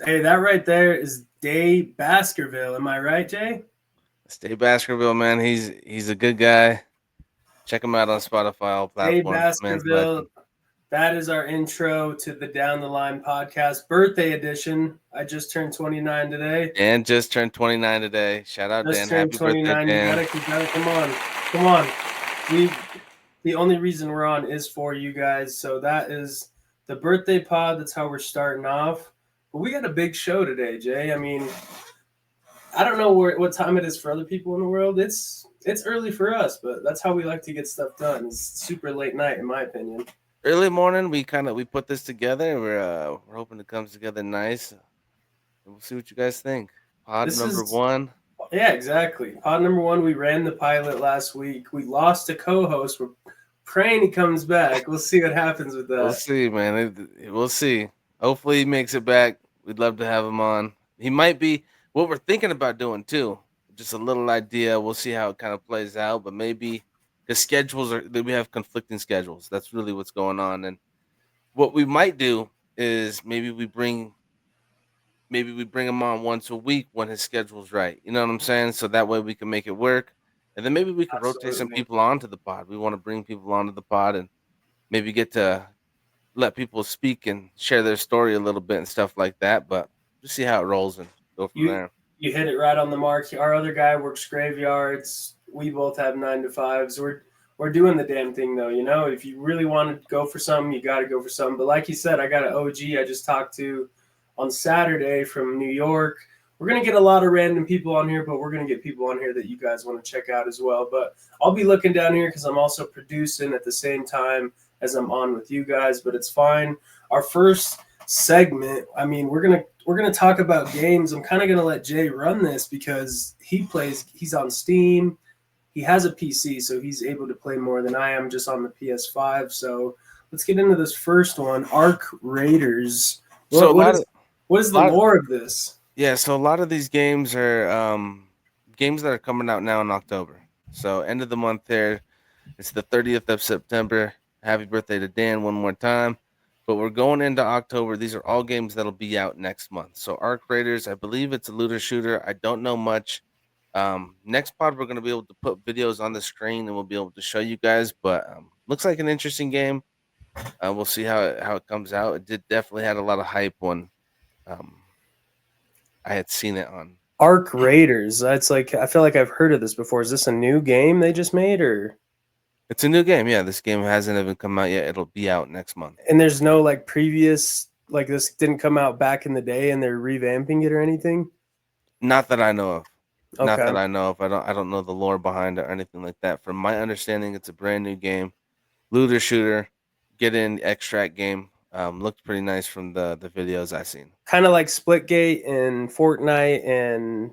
Hey, that right there is Day Baskerville. Am I right, Jay? Stay Baskerville, man. He's a good guy. Check him out on Spotify, all Day platforms. The man's a Baskerville. legend. That is our intro to the Down the Line podcast, birthday edition. I just turned 29 today. Dan just turned 29 today. Shout out Just Dan. turned Happy birthday, 29. Dan. You gotta come on. Come on. We the only reason we're on is for you guys. So that is the birthday pod. That's how we're starting off. But we got a big show today, Jay. I mean, I don't know what time it is for other people in the world. It's early for us, but that's how we like to get stuff done. It's super late night, in my opinion. Early morning, we put this together. We're hoping it comes together nice. We'll see what you guys think. Pod This number is one. Yeah, exactly. Pod number one. We ran the pilot last week. We lost a co-host. We're praying he comes back. We'll see what happens with We'll that. see, man. We'll see. Hopefully he makes it back. We'd love to have him on. He might be what we're thinking about doing too. Just a little idea. We'll see how it kind of plays out. But maybe because we have conflicting schedules. That's really what's going on. And what we might do is maybe we bring him on once a week when his schedule's right. You know what I'm saying? So that way we can make it work. And then maybe we can rotate some Absolutely. people onto the pod. We want to bring people onto the pod and maybe get to let people speak and share their story a little bit and stuff like that. But just see how it rolls and go from You there. you hit it right on the mark. Our other guy works graveyards. We both have 9 to 5s. We're doing the damn thing though. You know, if you really want to go for something, you got to go for something. But like you said, I got an OG I just talked to on Saturday from New York. We're gonna get a lot of random people on here, but we're gonna get people on here that you guys want to check out as well. But I'll be looking down here because I'm also producing at the same time as I'm on with you guys. But it's fine. Our first segment. I mean, we're gonna talk about games. I'm kind of gonna let Jay run this because he plays. He's on Steam. He has a PC, so he's able to play more than I am just on the PS5. So let's get into this first one. Arc Raiders. So What what is the lot, lore of this? yeah. So a lot of these games are games that are coming out now in October. So end of the month there. It's the 30th of September. Happy birthday to Dan one more time. But we're going into October. These are all games that'll be out next month. So Arc Raiders, I believe it's a looter shooter. I don't know much. Next pod, we're going to be able to put videos on the screen and we'll be able to show you guys. But looks like an interesting game. We'll see how it comes out. It did definitely had a lot of hype when um, I had seen it on. Arc Raiders. That's like I feel like I've heard of this before. Is this a new game they just made, or It's a new game. Yeah, this game hasn't even come out yet. It'll be out next month. and there's no like previous like this didn't come out back in the day and they're revamping it or anything? Not that I know of. Not Okay. that I know of. I don't know the lore behind it or anything like that. From my understanding, it's a brand new game. Looter shooter, get in extract game. Looked pretty nice from the videos I seen. Kind of like Splitgate and Fortnite and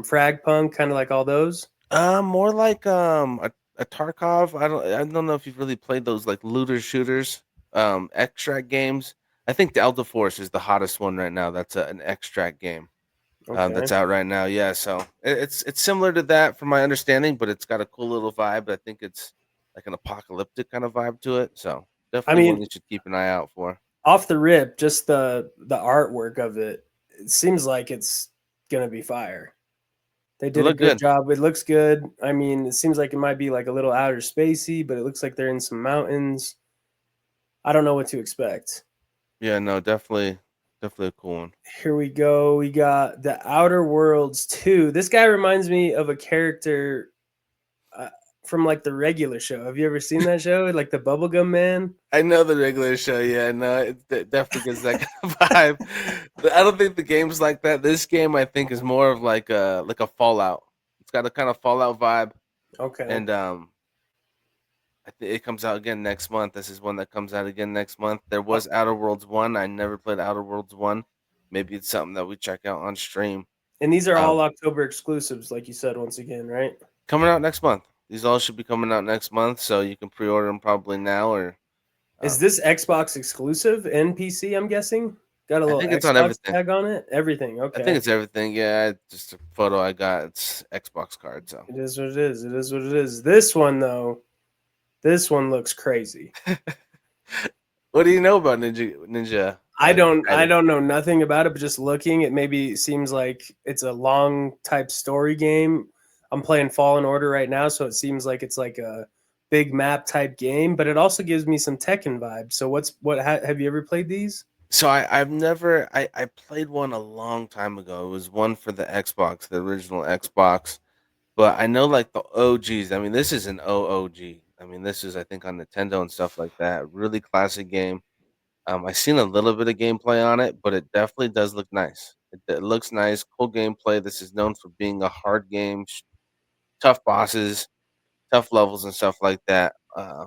Fragpunk, kind of like all those. More like a Tarkov. I don't know if you've really played those like looter shooters, extract games. I think the Elder Force is the hottest one right now. That's an extract game. Okay. That's out right now. Yeah, so it's similar to that from my understanding, but it's got a cool little vibe. I think it's like an apocalyptic kind of vibe to it. So I definitely one mean, you should keep an eye out for. off the rip, just the artwork of it, it seems like it's gonna be fire. They It did a looked good good. job. It looks good. I mean, it seems like it might be like a little outer spacey, but it looks like they're in some mountains. I don't know what to expect. Yeah, no, definitely a cool one. Here we go. We got the Outer Worlds 2. This guy reminds me of a character uh, from like the regular show. Have you ever seen that show? Like the Bubblegum Man? I know the regular show. Yeah, no, it definitely gives that kind of vibe. I don't think the game's like that. This game, I think, is more of like a Fallout. It's got a kind of Fallout vibe, Okay. and I think it comes out again next month. This is one that comes out again next month. There Uh, was Outer Worlds 1. I never played Outer Worlds 1. Maybe it's something that we check out on stream. And these are all Um, October exclusives, like you said once again, right? coming out next month. These all should be coming out next month, so you can pre-order them probably now or Is um, this Xbox exclusive and PC, I'm guessing? Got a I little think it's on Xbox everything. tag on it? Everything. I think Okay. it's everything. Yeah, just a photo I got. It's Xbox card, so. It is what it is. It is what it is. This one, though, this one looks crazy. What do you know about Ninja? I don't I excited. don't know nothing about it, but just looking, it maybe seems like it's a long type story game. I'm playing Fallen Order right now, so it seems like it's like a big map type game, but it also gives me some Tekken vibes. So have you ever played these? So I've never I played one a long time ago. It was one for the Xbox, the original Xbox. But I know like the OGs. I mean, this is an OOG. I mean, this is I think on Nintendo and stuff like that. Really classic game. I seen a little bit of gameplay on it, but it definitely does look nice. It looks nice, cool gameplay. This is known for being a hard game, tough bosses, tough levels, and stuff like that. I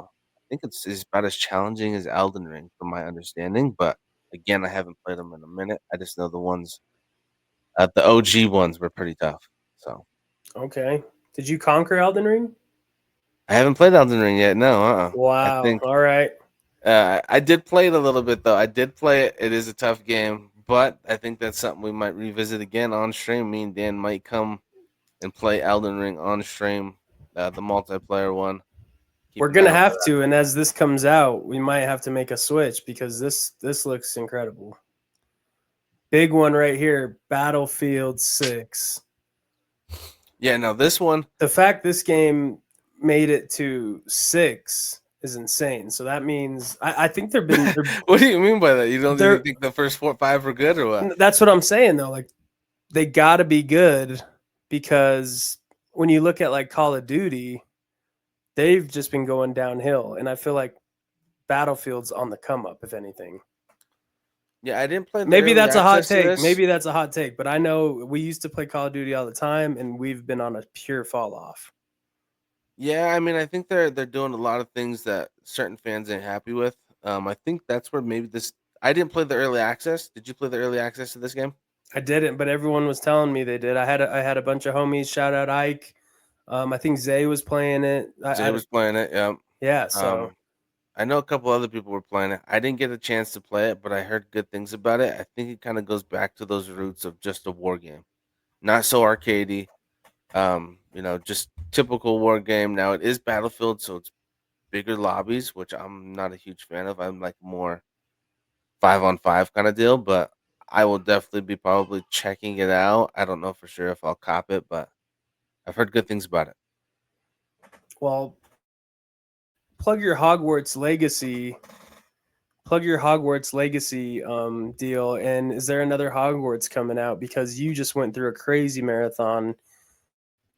think it's about as challenging as Elden Ring, from my understanding. But again, I haven't played them in a minute. I just know the OG ones were pretty tough. So Okay. Did you conquer Elden Ring? I haven't played Elden Ring yet. No, I Wow. think All right. I did play it a little bit though. I did play it. It is a tough game, but I think that's something we might revisit again on stream. Me and Dan might come and play Elden Ring on stream, the multiplayer one. Keep We're an eye gonna out for have that. to, and as this comes out, we might have to make a switch because this looks incredible. Big one right here, Battlefield 6. Yeah, no, this one. The fact this game made it to 6 is insane. So that means I think What do you mean by that? You don't even they're think the first 4 5 were good or what? that's what I'm saying though. Like they got to be good because when you look at like Call of Duty, they've just been going downhill, and I feel like Battlefield's on the come up. If anything, Yeah, I didn't play the maybe early that's a hot access to take. this. Maybe that's a hot take, but I know we used to play Call of Duty all the time, and we've been on a pure fall off. Yeah, I mean, I think they're doing a lot of things that certain fans ain't happy with. I think that's where maybe this. I didn't play the early access. Did you play the early access to this game? I didn't, but everyone was telling me they did. I had a bunch of homies. Shout out Ike. I think Zay was playing it. Jay was playing it. Yeah. Yeah. So Um, I know a couple other people were playing it. I didn't get a chance to play it, but I heard good things about it. I think it kind of goes back to those roots of just a war game, not so arcadey. Just typical war game. Now it is Battlefield, so it's bigger lobbies, which I'm not a huge fan of. I'm like more 5 on 5 kind of deal, but I will definitely be probably checking it out. I don't know for sure if I'll cop it, but I've heard good things about it. well, plug your Hogwarts Legacy. Plug your Hogwarts Legacy deal. And is there another Hogwarts coming out? Because you just went through a crazy marathon,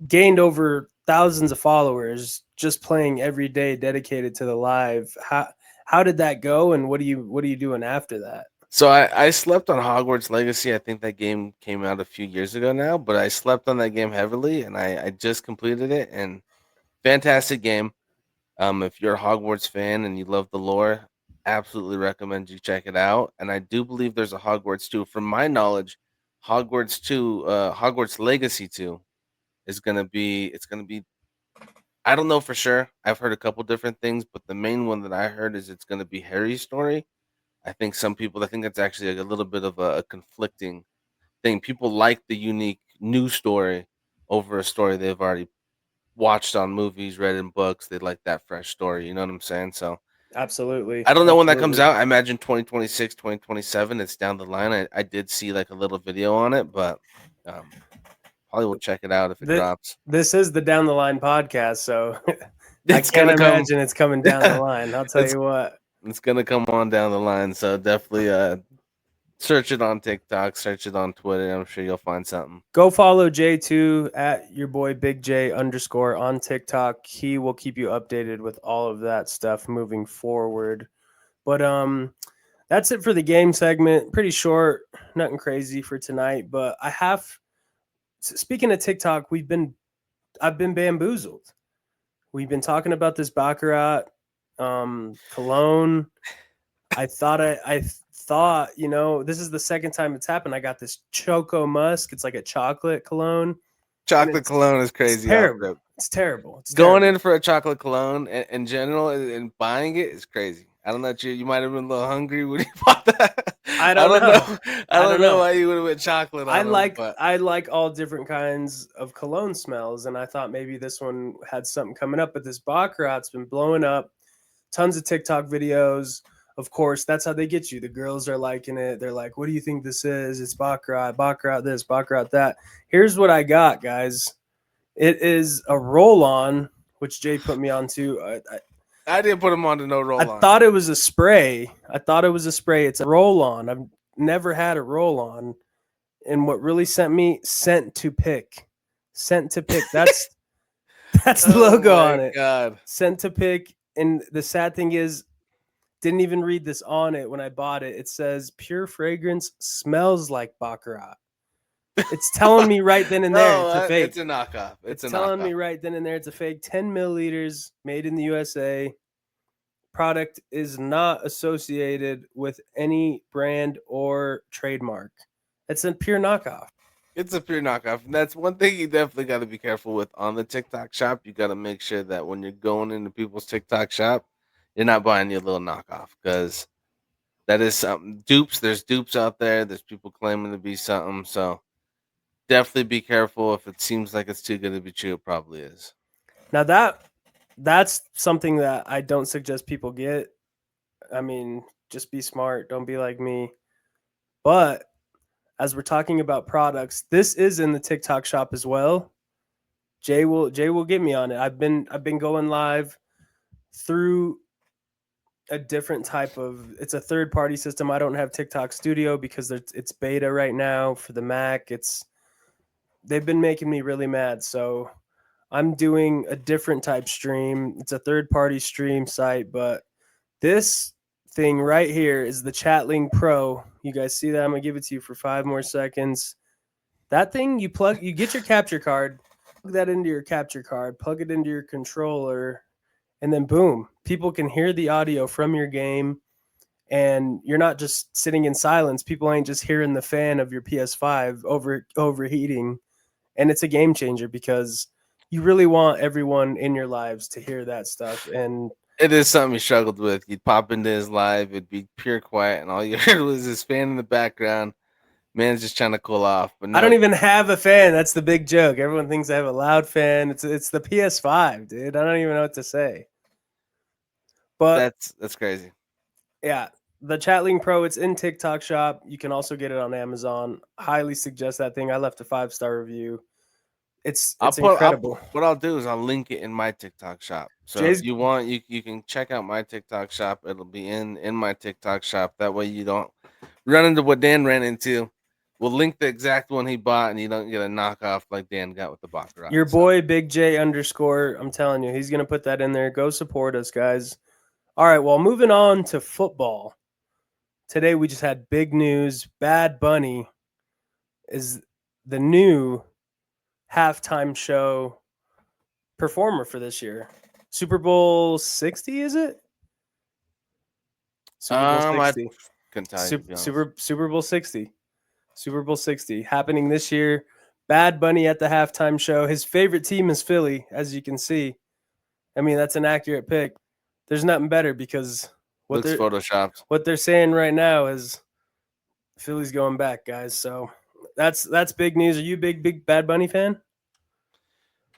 gained over thousands of followers just playing every day, dedicated to the live. How did that go? And what are you doing after that? So I slept on Hogwarts Legacy. I think that game came out a few years ago now, but I slept on that game heavily, and I just completed it. And fantastic game. If you're a Hogwarts fan and you love the lore, absolutely recommend you check it out. And I do believe there's a Hogwarts 2. From my knowledge, Hogwarts Legacy 2 is gonna be it's gonna be I don't know for sure. I've heard a couple different things, but the main one that I heard is it's gonna be Harry's story. I think that's actually a little bit of a conflicting thing. People like the unique new story over a story they've already watched on movies, read in books. They like that fresh story. You know what I'm saying? So Absolutely. I don't know when that comes Absolutely. out. I imagine 2026, 2027. It's down the line. I did see like a little video on it, but um, probably will check it out if it Th- drops. this is the Down the Line podcast, so I It's can't gonna come. imagine it's coming down the line. I'll tell it's you what. it's gonna come on down the line. So definitely search it on TikTok, search it on Twitter. I'm sure you'll find something. Go follow J2 at your boy Big J _ on TikTok. He will keep you updated with all of that stuff moving forward. But that's it for the game segment. Pretty short, nothing crazy for tonight. But speaking of TikTok, I've been bamboozled. We've been talking about this Baccarat cologne. I thought, this is the second time it's happened. I got this Choco Musk. It's like a chocolate cologne, and Chocolate cologne is it's crazy off terrible. rip. It's terrible. It's Going terrible. in for a chocolate cologne in general and buying it is crazy. I don't know. You might have been a little hungry when you bought that. I I don't don't know. know. I don't know why you would have went chocolate I on them, like but I like all different kinds of cologne smells, and I thought maybe this one had something coming up. But this Baccarat's been blowing up. Tons of TikTok videos. Of course, that's how they get you. The girls are liking it. They're like, "What do you think this is? It's baccarat, baccarat this, baccarat that." Here's what I got, guys. It is a roll-on, which Jay put me onto. I didn't put him on to no I roll on. thought it was a spray. I thought it was a spray. It's a roll-on. I've never had a roll-on, and what really sent me sent to pick, sent to pick. That's the Oh logo my on it. god. Sent to pick. And the sad thing is, didn't even read this on it when I bought it. It says pure fragrance smells like baccarat. It's telling me right then and there it's a No, it's fake. a knockoff. It's a Telling knockoff. me right then and there it's a fake. 10 milliliters, made in the USA. Product is not associated with any brand or trademark. It's a pure knockoff. It's a pure knockoff. And that's one thing you definitely got to be careful with on the TikTok shop. You got to make sure that when you're going into people's TikTok shop, you're not buying your little knockoff because that is something. Dupes, there's dupes out there. There's people claiming to be something. So definitely be careful. If it seems like it's too good to be true, it probably is. Now that's something that I don't suggest people get. I mean, just be smart. Don't be like me. But as we're talking about products, this is in the TikTok shop as well. Jay will get me on it. I've been going live through a different type of, it's a third party system. I don't have TikTok Studio because it's beta right now for the Mac. They've been making me really mad. So I'm doing a different type stream. It's a third party stream site, but this thing right here is the Chatling Pro. You guys see that? I'm gonna give it to you for 5 more seconds. That thing you get your capture card, plug that into your capture card, plug it into your controller, and then boom, people can hear the audio from your game, and you're not just sitting in silence. People ain't just hearing the fan of your PS5 overheating, and it's a game changer because you really want everyone in your lives to hear that stuff. And It is something he struggled with. You'd pop into his live, it'd be pure quiet, and all you heard was his fan in the background. Man's just trying to cool off. But I no, don't even have a fan. That's the big joke. Everyone thinks I have a loud fan. It's the PS5, dude. I don't even know what to say. But that's crazy. yeah, the Chatling Pro, it's in TikTok shop. You can also get it on Amazon. Highly suggest that thing. I left a 5-star review. It's incredible. What I'll do is I'll link it in my TikTok shop. So if Jay's you want, you can check out my TikTok shop. It'll be in my TikTok shop. That way you don't run into what Dan ran into. We'll link the exact one he bought, and you don't get a knockoff like Dan got with the baccarat. your So boy Big J underscore. I'm telling you, he's gonna put that in there. Go support us, guys. All right, well, moving on to football. Today we just had big news. Bad Bunny is the new halftime show performer for this year. Super Bowl 60, is it? Super Bowl I 60. couldn't tell you, to be honest. Super Bowl 60. Super Bowl 60 happening this year. Bad Bunny at the halftime show. His favorite team is Philly, as you can see. I mean, that's an accurate pick. There's nothing better because Looks photoshopped. what they're saying right now is Philly's going back, guys. So that's big news. Are you a big Bad Bunny fan?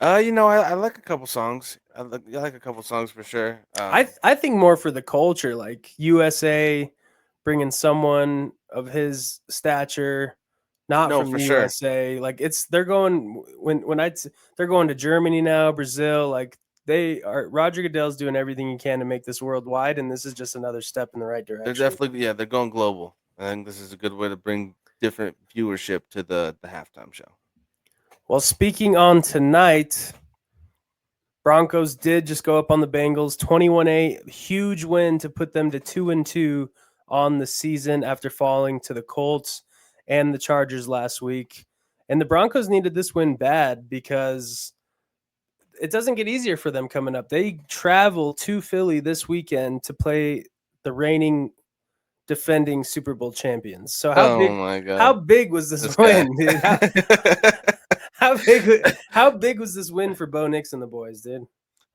I like a couple songs. I like a couple songs for sure. I think more for the culture, like USA bringing someone of his stature, not No, from for the sure. USA. Like they're going they're going to Germany now, Brazil. Like they are. Roger Goodell's doing everything he can to make this worldwide, and this is just another step in the right They're direction. definitely they're going global. I think this is a good way to bring different viewership to the halftime show. Well, speaking on tonight, Broncos did just go up on the Bengals 21-8, huge win to put them to 2-2 on the season after falling to the Colts and the Chargers last week. And the Broncos needed this win bad because it doesn't get easier for them coming up. They travel to Philly this weekend to play the reigning defending Super Bowl champions. So Oh my how god, big was this this guy. win, dude? How big was this win for Bo Nix and the boys, dude?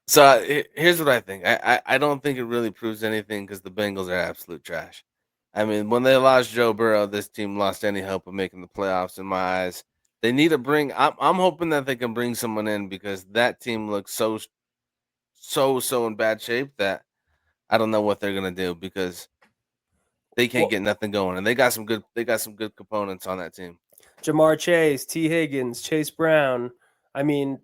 So here's what I think. I don't think it really proves anything because the Bengals are absolute trash. I mean, when they lost Joe Burrow, this team lost any hope of making the playoffs. In my eyes, they need to bring. I'm hoping that they can bring someone in because that team looks so in bad shape that I don't know what they're gonna do because they can't Well, get nothing going, and they got some good components on that team. Jamar Chase, T. Higgins, Chase Brown. I mean,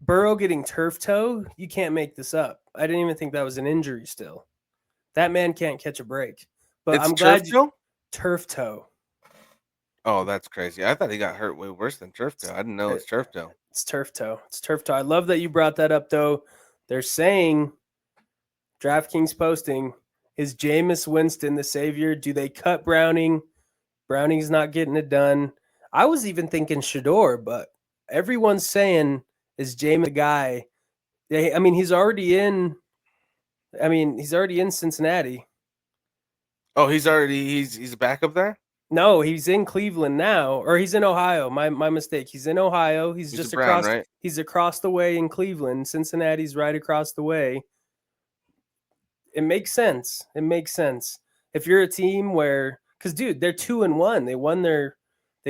Burrow getting turf toe, you can't make this up. I didn't even think that was an injury still. That man can't catch a break. But It's I'm turf glad you, toe. turf toe. Oh, that's crazy. I thought he got hurt way worse than turf toe. I didn't know it's turf toe. It's turf toe. It's turf toe. I love that you brought that up, though. They're saying DraftKings posting, is Jameis Winston the savior? Do they cut Browning? Browning's not getting it done. I was even thinking Shador, but everyone's saying, is Jameis the guy? I mean, he's already in. I mean, he's already in Cincinnati. Oh, he's back up there. No, he's in Cleveland now, or he's in Ohio. My mistake. He's in Ohio. He's He's a just Brown, across. right? He's across the way in Cleveland. Cincinnati's right across the way. It makes sense. It makes sense. If you're a team where, because dude, they're 2-1. They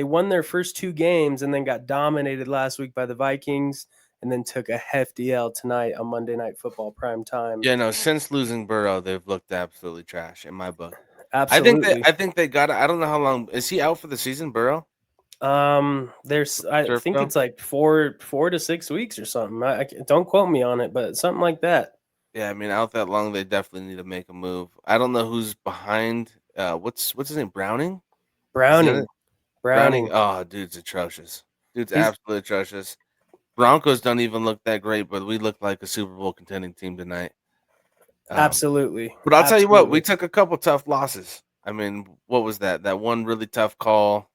won their first two games and then got dominated last week by the Vikings, and then took a hefty L tonight on Monday Night Football prime time. Yeah, no. Since losing Burrow, they've looked absolutely trash in my book. Absolutely. I think they got. I don't know how long is he out for the season, Burrow? There's I Turf think toe? it's like 4 to 6 weeks or something. Don't quote me on it, but something like that. Yeah, I mean, out that long, they definitely need to make a move. I don't know who's behind. What's his name? Browning? Is that Browning, it? Browning? Browning. Oh, dude's atrocious. Dude's He's absolutely atrocious. Broncos don't even look that great, but we look like a Super Bowl contending team tonight. absolutely, But I'll tell you what, we absolutely took a couple tough losses. I mean, what was that? That one really tough call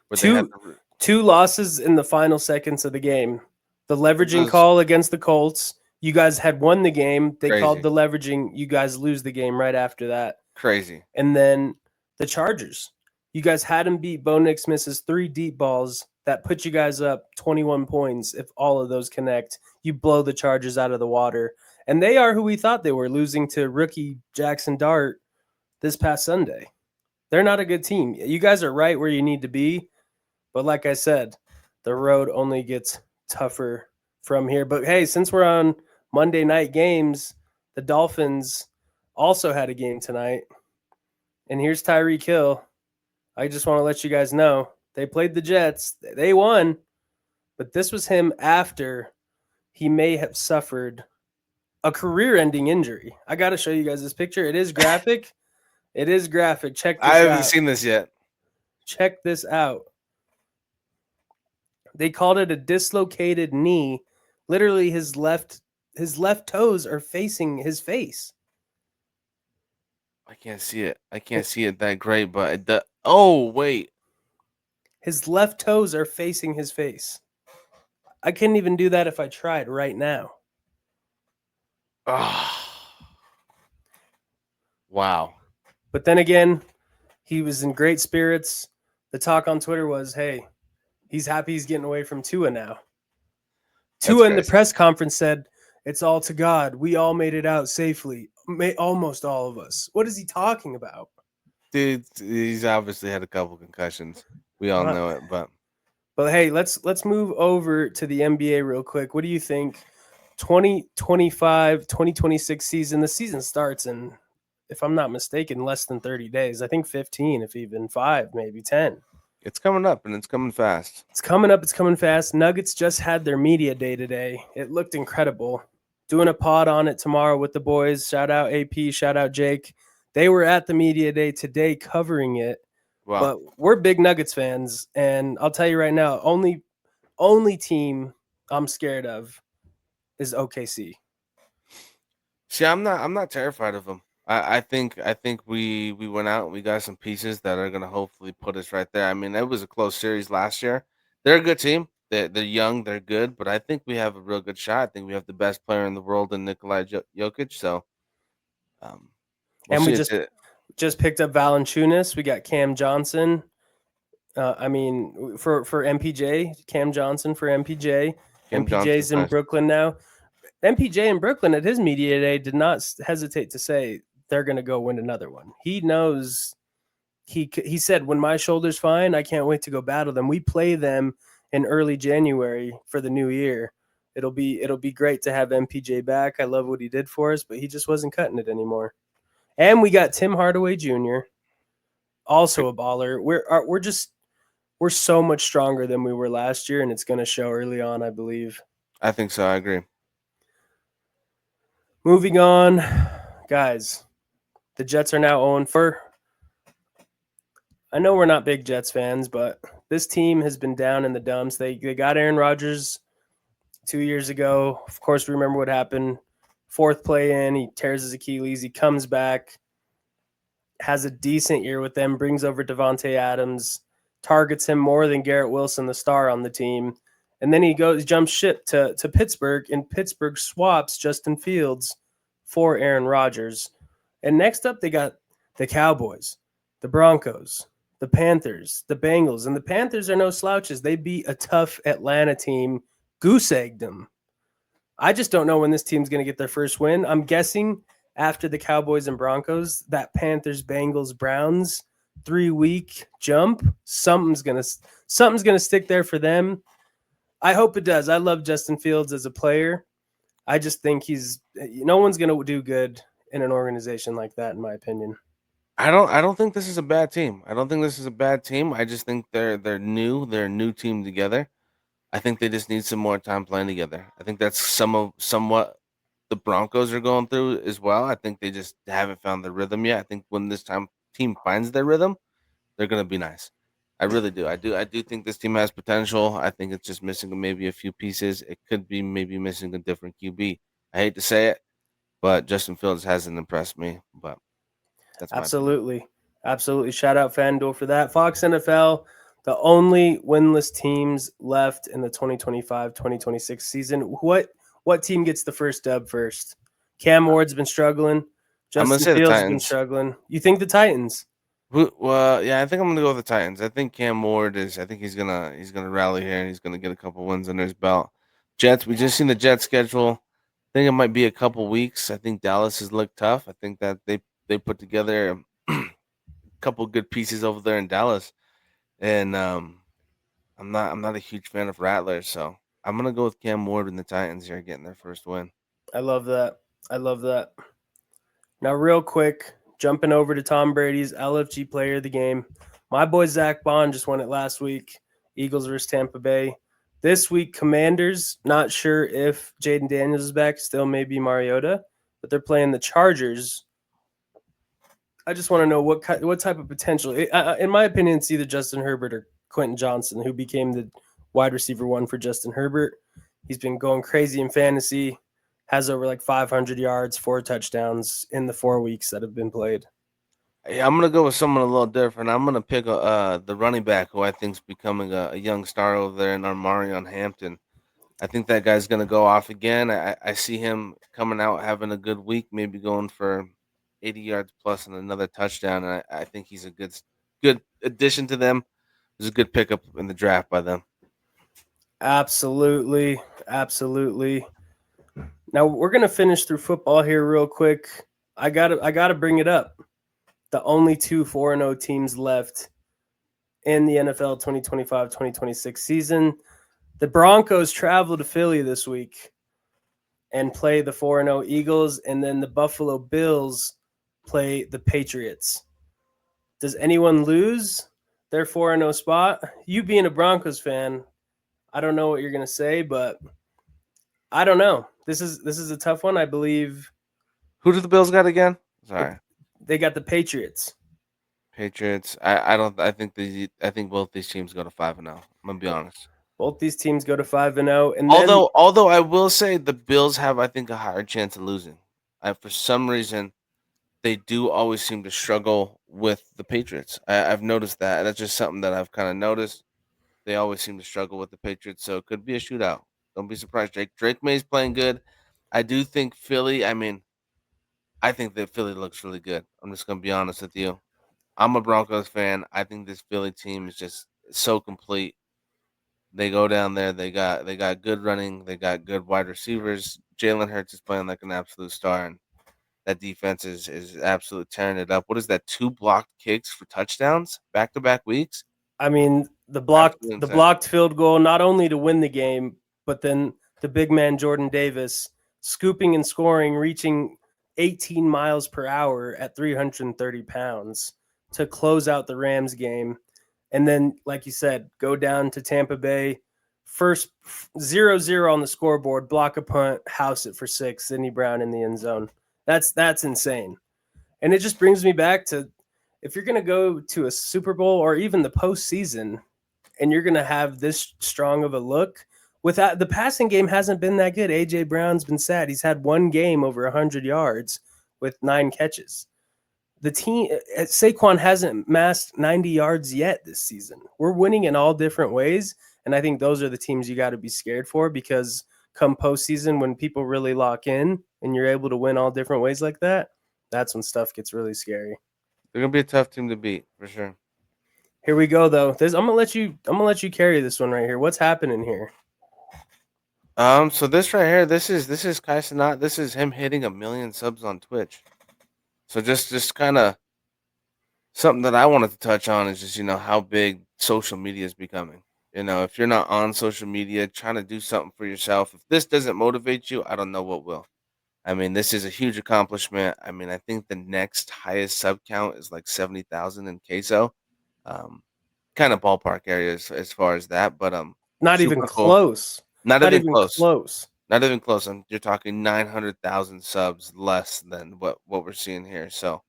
where they had two to. two losses in the final seconds of the game. The It leveraging was call against the Colts. You guys had won the game. They called crazy, the leveraging. You guys lose the game right after that. crazy. And then the Chargers. You guys had them beat. Bo Nix misses 3 deep balls that put you guys up 21 points. If all of those connect, you blow the Chargers out of the water. And they are who we thought they were, losing to rookie Jackson Dart this past Sunday. They're not a good team. You guys are right where you need to be. But like I said, the road only gets tougher from here. But hey, since we're on Monday night games, the Dolphins also had a game tonight. And here's Tyreek Hill. I just want to let you guys know they played the Jets. They won. But this was him after he may have suffered a career-ending injury. I got to show you guys this picture. It is graphic. It is graphic. Check I this haven't out. seen this yet. Check this out. They called it a dislocated knee. Literally, his left toes are facing his face. I can't see it. I can't see it that great, but oh wait. His left toes are facing his face. I couldn't even do that if I tried right now. Oh. Wow. But then again, he was in great spirits. The talk on Twitter was, hey, he's happy he's getting away from Tua now. That's Tua in the crazy. press conference said, it's all to God. We all made it out safely. Almost all of us. What is he talking about? Dude, he's obviously had a couple concussions. We all know it, but hey, let's move over to the NBA real quick. What do you think? 2025, 2026 season. The season starts in, if I'm not mistaken, less than 30 days. I think 15, if even 5, maybe 10. it's coming up and it's coming fast. It's coming up. It's coming fast. Nuggets just had their media day today. It looked incredible. Doing a pod on it tomorrow with the boys. Shout out AP. Shout out Jake. They were at the media day today covering it. Wow. But we're big Nuggets fans, and I'll tell you right now, only team I'm scared of is OKC. See, I'm not terrified of them. I think we went out and we got some pieces that are gonna hopefully put us right there. I mean, it was a close series last year. They're a good team. They're young, they're good, but I think we have a real good shot. I think we have the best player in the world in Nikolai Jokic. So, we'll And we see. just picked up Valanciunas. We got Cam Johnson. For MPJ, Cam Johnson for MPJ. Cam MPJ's Johnson's in nice. Brooklyn now. MPJ in Brooklyn at his media day did not hesitate to say they're going to go win another one. He knows. He said, when my shoulder's fine, I can't wait to go battle them. We play them in early January for the new year. It'll be great to have MPJ back. I love what he did for us, but he just wasn't cutting it anymore. And we got Tim Hardaway Jr., also a baller. We're so much stronger than we were last year, and it's going to show early on, I believe. I think so. I agree. Moving on, guys. The Jets are now 0-4. I know we're not big Jets fans, but this team has been down in the dumps. They got Aaron Rodgers 2 years ago. Of course, we remember what happened. Fourth play in, he tears his Achilles. He comes back, has a decent year with them, brings over Devontae Adams, targets him more than Garrett Wilson, the star on the team. And then he jumps ship to Pittsburgh, and Pittsburgh swaps Justin Fields for Aaron Rodgers. And next up, they got the Cowboys, the Broncos, the Panthers, the Bengals. And the Panthers are no slouches. They beat a tough Atlanta team, goose-egged them. I just don't know when this team's going to get their first win. I'm guessing after the Cowboys and Broncos, that Panthers, Bengals, Browns 3-week jump, something's gonna stick there for them. I hope it does. I love Justin Fields as a player. I just think no one's gonna do good in an organization like that, in my opinion. I don't think this is a bad team. I don't think this is a bad team. I just think they're new. They're a new team together. I think they just need some more time playing together. I think that's somewhat the Broncos are going through as well. I think they just haven't found their rhythm yet. I think when this time team finds their rhythm, they're gonna be nice. I really do. I do think this team has potential. I think it's just missing maybe a few pieces. It could be maybe missing a different QB. I hate to say it, but Justin Fields hasn't impressed me. But that's my opinion. Absolutely. Absolutely. Shout out FanDuel for that. Fox NFL, the only winless teams left in the 2025-2026 season. What team gets the first dub first? Cam Ward's been struggling. I'm gonna Justin say the Fields has been Titans. struggling. You think the Titans? Well, yeah, I think I'm gonna go with the Titans. I think Cam Ward is. I think he's gonna rally here and he's gonna get a couple wins under his belt. Jets. We just seen the Jets schedule. I think it might be a couple weeks. I think Dallas has looked tough. I think that they put together a couple good pieces over there in Dallas, and I'm not a huge fan of Rattlers, so I'm gonna go with Cam Ward and the Titans here getting their first win. I love that. I love that. Now, real quick, jumping over to Tom Brady's LFG player of the game. My boy Zach Bond just won it last week. Eagles versus Tampa Bay. This week, Commanders. Not sure if Jaden Daniels is back. Still maybe Mariota, but they're playing the Chargers. I just want to know what type of potential. In my opinion, it's either Justin Herbert or Quentin Johnson, who became the wide receiver one for Justin Herbert. He's been going crazy in fantasy. Has over like 500 yards, 4 touchdowns in the 4 weeks that have been played. Yeah, I'm gonna go with someone a little different. I'm gonna pick the running back who I think's becoming a young star over there in Armarion Hampton. I think that guy's gonna go off again. I see him coming out having a good week, maybe going for 80 yards plus and another touchdown. And I think he's a good addition to them. It was a good pickup in the draft by them. Absolutely. Absolutely. Now we're gonna finish through football here real quick. I gotta bring it up. The only two 4-0 teams left in the NFL 2025-2026 season. The Broncos travel to Philly this week and play the 4-0 Eagles, and then the Buffalo Bills play the Patriots. Does anyone lose their 4-0 spot? You being a Broncos fan, I don't know what you're going to say, but I don't know. This is a tough one. I believe Who do the Bills got again? Sorry, they got the Patriots. Patriots. I think both these teams go to 5-0. I'm gonna be honest. Both these teams go to 5-0, and then Although I will say the Bills have I think a higher chance of losing. For some reason they do always seem to struggle with the Patriots. I've noticed that. That's just something that I've kind of noticed. They always seem to struggle with the Patriots, so it could be a shootout. Don't be surprised. Drake May's playing good. I do think Philly. I mean, I think that Philly looks really good. I'm just gonna be honest with you. I'm a Broncos fan. I think this Philly team is just so complete. They go down there. They got good running. They got good wide receivers. Jalen Hurts is playing like an absolute star, and that defense is absolutely tearing it up. What is that? 2 blocked kicks for touchdowns back to back weeks. I mean, Absolutely the insane. blocked field goal not only to win the game, but then the big man Jordan Davis scooping and scoring, reaching 18 miles per hour at 330 pounds to close out the Rams game. And then, like you said, go down to Tampa Bay. First 0-0 on the scoreboard, block a punt, house it for 6, Sidney Brown in the end zone. That's insane. And it just brings me back to, if you're going to go to a Super Bowl or even the postseason and you're going to have this strong of a look, without the passing game hasn't been that good. AJ Brown's been sad. He's had one game over 100 yards with 9 catches. The team, Saquon hasn't massed 90 yards yet this season. We're winning in all different ways, and I think those are the teams you got to be scared for, because come postseason, when people really lock in and you're able to win all different ways like that, that's when stuff gets really scary. They're gonna be a tough team to beat for sure. Here we go, though. I'm gonna let you carry this one right here. What's happening here? So this right here, this is Kai Cenat. This is him hitting 1 million subs on Twitch. So just kind of something that I wanted to touch on is just how big social media is becoming. If you're not on social media, trying to do something for yourself. If this doesn't motivate you, I don't know what will. I mean, this is a huge accomplishment. I mean, I think the next highest sub count is like 70,000 in queso. Um, kind of ballpark areas as far as that, but Not even super cool. close. Not even close. Close. Not even close. You're talking 900,000 subs less than what we're seeing here. So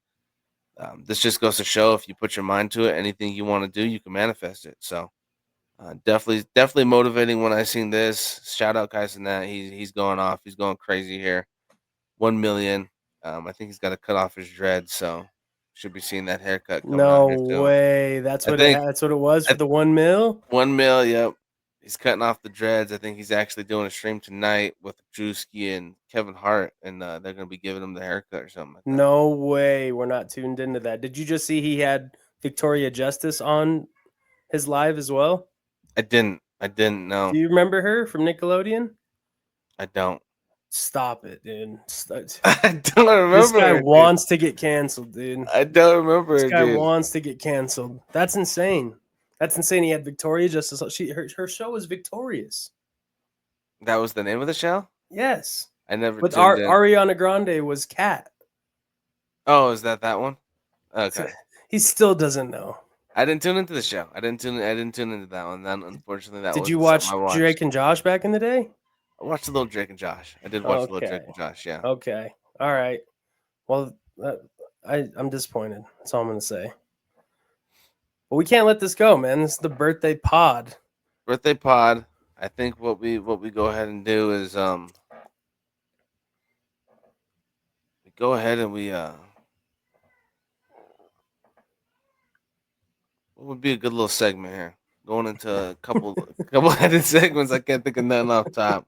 this just goes to show, if you put your mind to it, anything you want to do, you can manifest it. So definitely motivating when I seen this. Shout out Kai Cenat. He's going off. He's going crazy here. 1 million. I think he's got to cut off his dreads, so should be seeing that haircut coming out No here soon. way. That's what it was for the 1 mil? 1 mil, yep. He's cutting off the dreads. I think he's actually doing a stream tonight with Drewski and Kevin Hart, and they're going to be giving him the haircut or something like that. No way. We're not tuned into that. Did you just see he had Victoria Justice on his live as well? I didn't know. Do you remember her from Nickelodeon? I don't. Stop it, dude. I don't remember. This guy wants to get canceled, dude. I don't remember. This guy wants to get canceled. That's insane. That's insane. He had Victoria Justice. Her show was Victorious. That was the name of the show? Yes. I never. But Ariana Grande was Kat. Oh, is that one? Okay. So he still doesn't know. I didn't tune into the show. I didn't tune into that one. Then unfortunately, that. Did you watch Drake and Josh back in the day? I watched a little Drake and Josh. I did watch a little Drake and Josh. Yeah. Okay. All right. Well, I'm disappointed. That's all I'm gonna say. But we can't let this go, man. This is the birthday pod. Birthday pod. I think what we go ahead and do is we go ahead and we what would be a good little segment here? Going into a couple added segments. I can't think of nothing off top.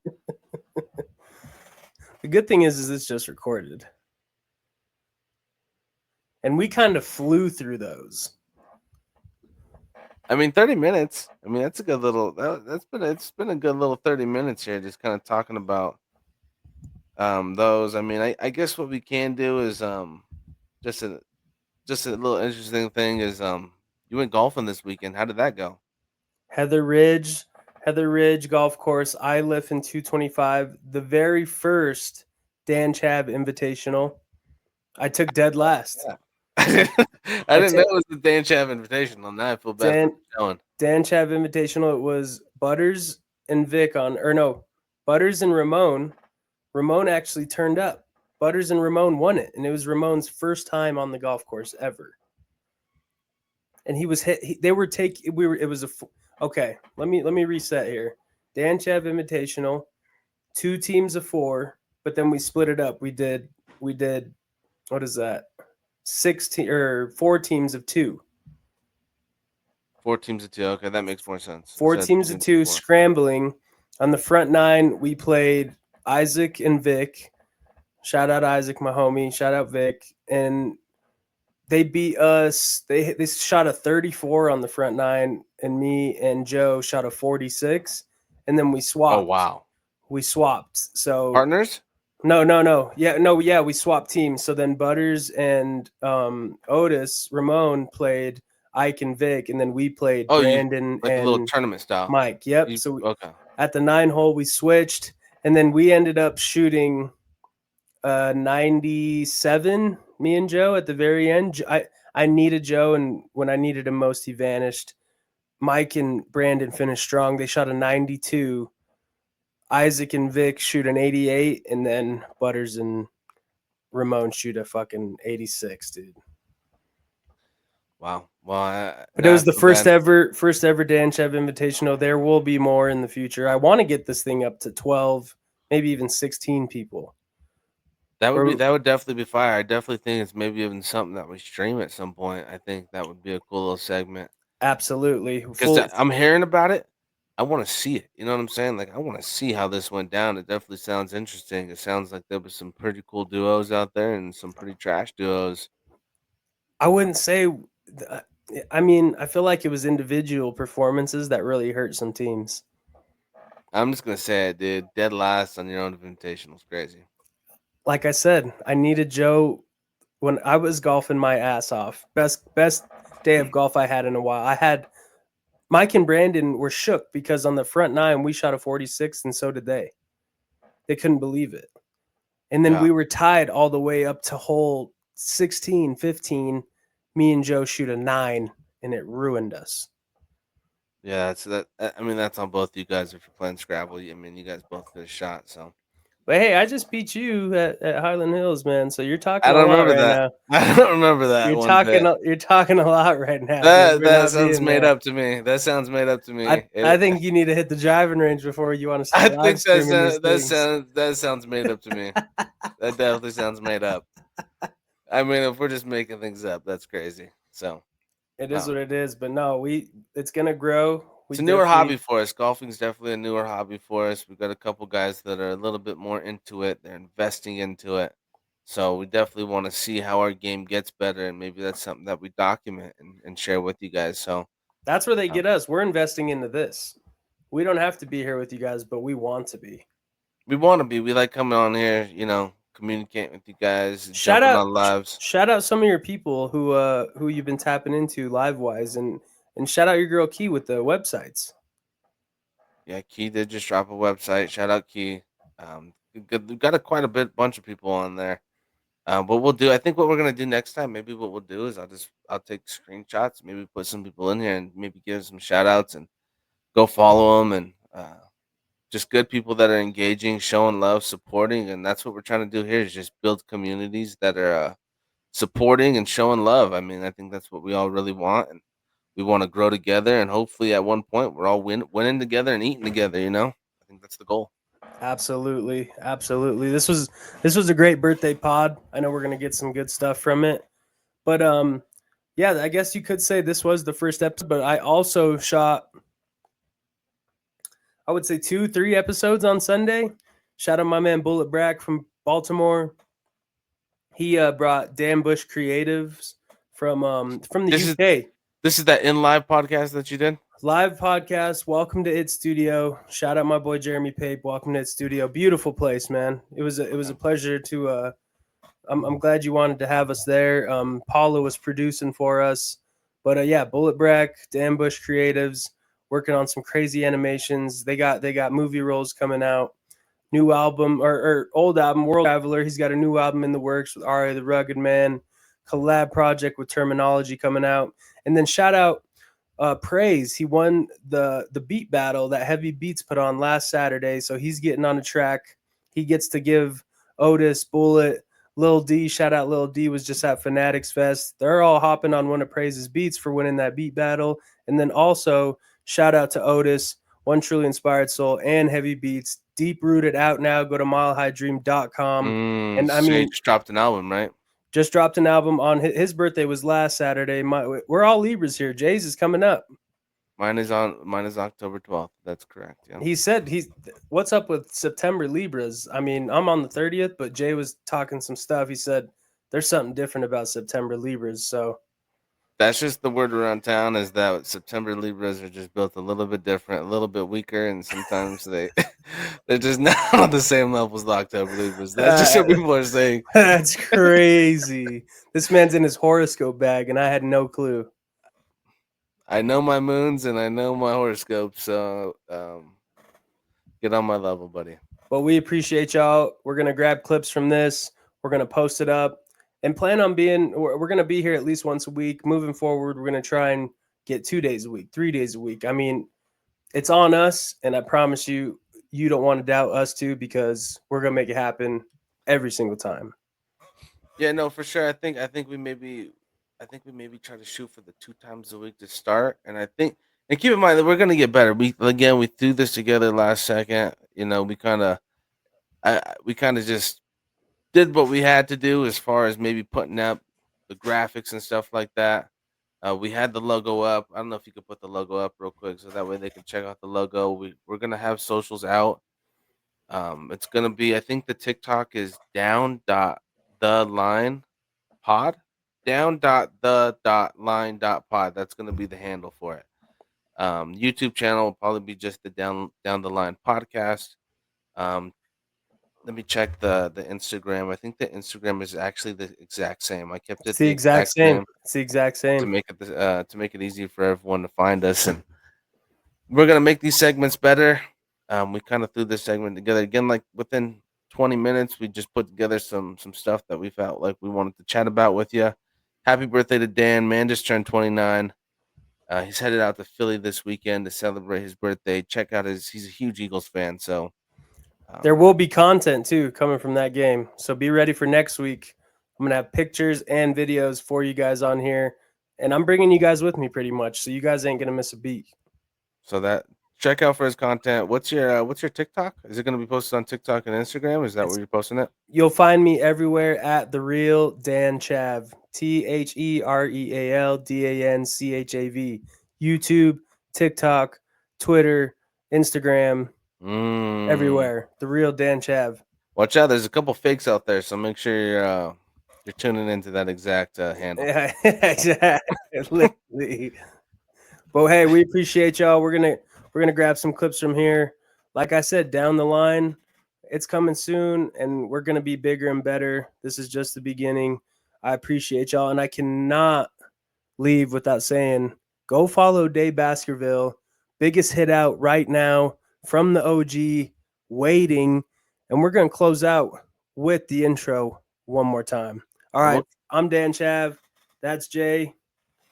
The good thing is it's just recorded. And we kind of flew through those. I mean, 30 minutes. I mean, that's a good little. It's been a good little 30 minutes here, just kind of talking about those. I mean, I guess what we can do is just a little interesting thing is you went golfing this weekend. How did that go? Heather Ridge Golf Course. I live in 225. The very first Dan Chab Invitational. I took dead last. Yeah. I didn't know it was the Dan Chab Invitational. Now I feel bad for showing. Dan Chab Invitational. It was Butters and Butters and Ramon. Ramon actually turned up. Butters and Ramon won it, and it was Ramon's first time on the golf course ever. And he was hit. Okay, let me reset here. Dan Chab Invitational, 2 teams of 4, but then we split it up. We did what is that? 4 teams of 2. 4 teams of 2. Okay, that makes more sense. 4 teams of 2 scrambling. On the front 9, we played Isaac and Vic. Shout out Isaac, my homie. Shout out Vic. And they beat us. They shot a 34 on the front 9, and me and Joe shot a 46. And then we swapped. Oh, wow. We swapped. So partners? No. Yeah, we swapped teams. So then Butters and Ramon played Ike and Vic, and then we played Brandon like and a little tournament style. Mike. Yep. At the 9 hole we switched, and then we ended up shooting 97. Me and Joe at the very end. I needed Joe, and when I needed him most, he vanished. Mike and Brandon finished strong. They shot a 92. Isaac and Vic shoot an 88, and then Butters and Ramon shoot a fucking 86, dude. Wow. Well, But it nah, I was the feel bad. first ever Dan Chev Invitational. There will be more in the future. I want to get this thing up to 12, maybe even 16 people. Or That would definitely be fire. I definitely think it's maybe even something that we stream at some point. I think that would be a cool little segment absolutely because full. I'm hearing about it. I want to see it. You know what I'm saying? Like I want to see how this went down. It definitely sounds interesting. It sounds like there was some pretty cool duos out there and some pretty trash duos. I wouldn't say. I mean, I feel like it was individual performances that really hurt some teams. I'm just gonna say it, dude. Dead last on your own invitation was crazy. Like I said, I needed Joe when I was golfing my ass off. Best day of golf I had in a while. I had Mike and Brandon were shook because on the front nine we shot a 46 and so did they. They couldn't believe it. And then Yeah, we were tied all the way up to hole 16, 15. Me and Joe shoot a 9 and it ruined us. yeah. That's that. I mean, that's on both you guys if you're playing Scrabble. I mean, you guys both get a shot. So But hey, I just beat you at Highland Hills, man. So you're talking I a don't lot remember right that. now. I don't remember that You're one talking bit. you're talking a lot right now, dude, for That not sounds being made there. up to me. That sounds made up to me. I think you need to hit the driving range before you want to I start live think that streaming these sounds things. that sounds made up to me. That definitely sounds made up. I mean, if we're just making things up, that's crazy. So, It is what um, it is, but no, it's gonna grow. We it's a newer hobby definitely for us. Golfing's definitely a newer hobby for us. We've got a couple guys that are a little bit more into it. They're investing into it. So we definitely want to see how our game gets better, and maybe that's something that we document and share with you guys. So that's where they um, get us. We're investing into this. We don't have to be here with you guys, but we want to be. we want to be. We like coming on here, communicating with you guys, Shout jumping out on lives. shout out some of your people who you've been tapping into live wise, and shout out your girl Key with the websites. Yeah, Key did just drop a website. Shout out Key. We've got a quite a bunch of people on there. What we'll do, I think, what we're gonna do next time, maybe what we'll do is I'll take screenshots, maybe put some people in here, and maybe give some shout outs and go follow them, and just good people that are engaging, showing love, supporting, and that's what we're trying to do here is just build communities that are supporting and showing love. I mean, I think that's what we all really want, and we want to grow together, and hopefully at one point we're all winning together and eating together. I think that's the goal. Absolutely, absolutely. This was a great birthday pod. I know we're gonna get some good stuff from it, but yeah, I guess you could say this was the first episode. But I also shot, I would say 2, 3 episodes on Sunday. Shout out my man Bullet Brack from Baltimore. He brought Dan Bush Creatives from the This is UK. this is that in live podcast that you did. Live podcast. Welcome to It Studio. Shout out my boy Jeremy Pape. Welcome to It Studio. Beautiful place, man. It was a pleasure to. I'm glad you wanted to have us there. Paula was producing for us, but yeah, Bullet Brack, Dan Bush Creatives, working on some crazy animations. They got movie roles coming out. New album or old album, World Traveler. He's got a new album in the works with Ari the Rugged Man. Collab project with Terminology coming out, and then shout out Praise. He won the beat battle that Heavy Beats put on last Saturday, so he's getting on a track. He gets to give Otis, Bullet, Lil D. Shout out Lil D was just at Fanatics Fest. They're all hopping on one of Praise's beats for winning that beat battle, and then also shout out to Otis, One Truly Inspired Soul, and Heavy Beats. Deep rooted out now. Go to milehighDream.com, and I So you mean just dropped an album, right? just dropped an album on his birthday was last Saturday. We're all Libras here. Jay's is coming up. Mine is October 12th. That's correct. Yeah. He said what's up with September Libras? I mean, I'm on the 30th, but Jay was talking some stuff. He said there's something different about September Libras. So That's just the word around town is that September Libras are just built a little bit different, a little bit weaker, and sometimes they're just not on the same level as the October Libras. That's just what people are saying. that's crazy. This man's in his horoscope bag, and I had no clue. I know my moons and I know my horoscope, so get on my level, buddy. But we appreciate y'all. We're gonna grab clips from this. We're gonna post it up and plan on being. We're gonna be here at least once a week. Moving forward, we're gonna try and get 2 days a week, 3 days a week. I mean, it's on us, and I promise you, you don't want to doubt us too because we're gonna make it happen every single time. Yeah, no, for sure. I think we maybe try to shoot for the 2 times a week to start, and I think and keep in mind that we're gonna get better. We threw this together last second. We kind of we kind of just did what we had to do as far as maybe putting up the graphics and stuff like that. We had the logo up. I don't know if you could put the logo up real quick so that way they can check out the logo. We're gonna have socials out. It's gonna be I think the TikTok is down dot the line pod down dot the dot line dot pod. That's gonna be the handle for it. YouTube channel will probably be just the down the line podcast. Um, Let me check the Instagram. I think the Instagram is actually the exact same. I kept It's it the the exact exact same. same It's the exact to same. make it to make it easy for everyone to find us, and we're gonna make these segments better. We kind of threw this segment together again, like within 20 minutes. We just put together some stuff that we felt like we wanted to chat about with you. Happy birthday to Dan! Man just turned 29. He's headed out to Philly this weekend to celebrate his birthday. Check out his. He's a huge Eagles fan, so There um, will be content too coming from that game. So be ready for next week. I'm going to have pictures and videos for you guys on here. And I'm bringing you guys with me pretty much. So you guys ain't going to miss a beat. so that check out for his content. What's your TikTok? Is it going to be posted on TikTok and Instagram? Is that where It's you're posting it? You'll find me everywhere at the real Dan Chav. TheRealDanChav. YouTube, TikTok, Twitter, Instagram, Mm. everywhere. The real Dan Chav. Watch out! There's a couple fakes out there, so make sure you're tuning into that exact handle. Yeah, exactly. But hey, we appreciate y'all. We're gonna grab some clips from here. Like I said, down the line, it's coming soon, and we're gonna be bigger and better. This is just the beginning. I appreciate y'all, and I cannot leave without saying, go follow Dave Baskerville, biggest hit out right now from the OG, waiting, and we're gonna close out with the intro one more time. All And right, I'm Dan Chav. That's Jay.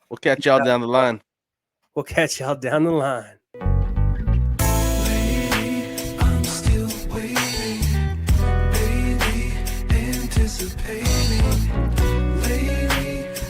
we'll catch y'all down the line. We'll catch y'all down the line.